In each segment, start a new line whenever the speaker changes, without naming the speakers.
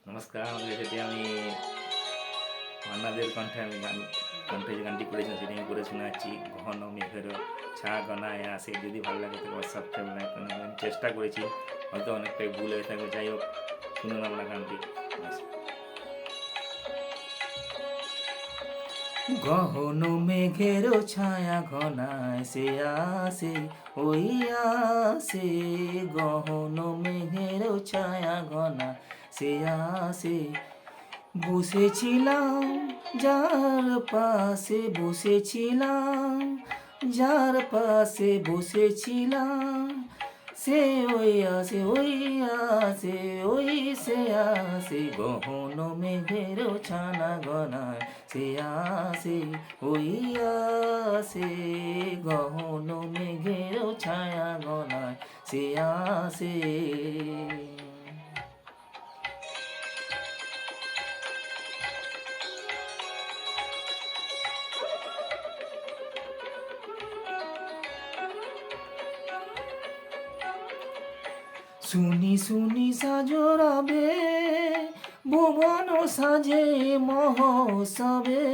নমস্কার, আমাদের সাথে আমি মান্নাদের কণ্ঠে যে গানটি করেছেন সেটি আমি করে শোনাচ্ছি। ঘন মেঘের ছা গনায় আসে। যদি ভালো লাগে তাহলে সাবস্ক্রাইব লাইক করুন। আমি চেষ্টা করেছি, হয়তো অনেকটাই ভুল হয়ে থাকবে। যাই হোক, শুনুন আমরা গানটি। গহন মেঘের ছায়া ঘনায় সে আসে, ওই আসে। গহন মেঘের ছায়া ঘনায় সে আসে। বসেছিলাম যার পাশে, বসেছিলাম যার পাশে, বসেছিলাম সে ওই আসে, ওই আসে, ওই সে আসে। গহন মেঘের ছানা গনায় সে আসে, ওই আসে। গহন মেঘের ছায়া গনায় সে আসে। শুনি শুনি সাজরাবে, ভুবন সাজে মহোৎসবে।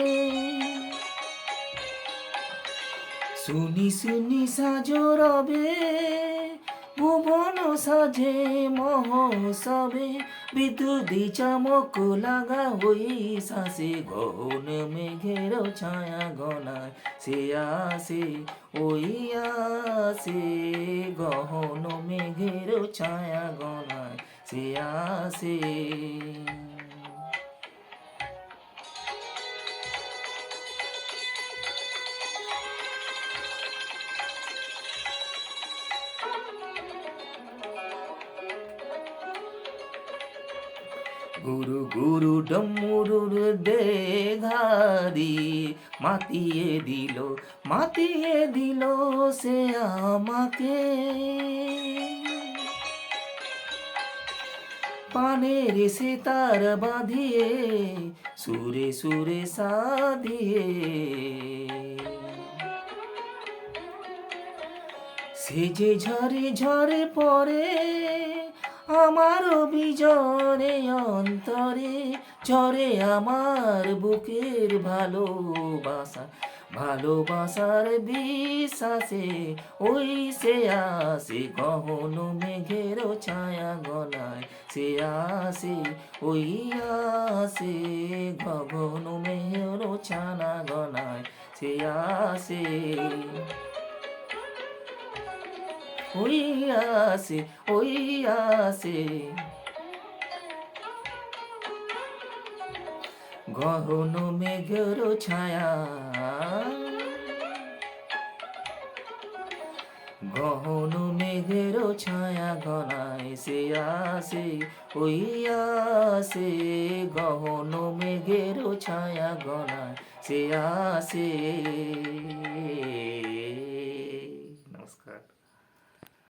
শুনি শুনি সাজরাবে, ভুবন সাজে মহোৎসবে। বিদ্যুৎ চমক লাগা হই শাসে। গহন মেঘের ছায়া গনায় সে আসে, ওই আসে। গহন মেঘের ছায়া গনায় সে আসে। গুরু গুরু ডমরুর দেঘারি মাতিয়ে দিল সে আমাকে। পানের সে তার বাঁধিয়ে, সুরে সুরে সাধিয়ে। সে যে ঝরে ঝরে পড়ে আমার বিজরে অন্তরে। ঝরে আমার বুকের ভালোবাসা, ভালোবাসার বিশ্বাসে। ওই সে আসে, গহন মেঘের ছায়া গলায় সে আসে, ওই আসে। গগন মেঘের ছানা গলায় সে আসে, ওই আসে, ওই আসে। গহন মেঘের ছায়া, গহন মেঘের ছায়া ঘনায় সে আসে, ওই আসে। গহন মেঘের ছায়া ঘনায় সে আসে।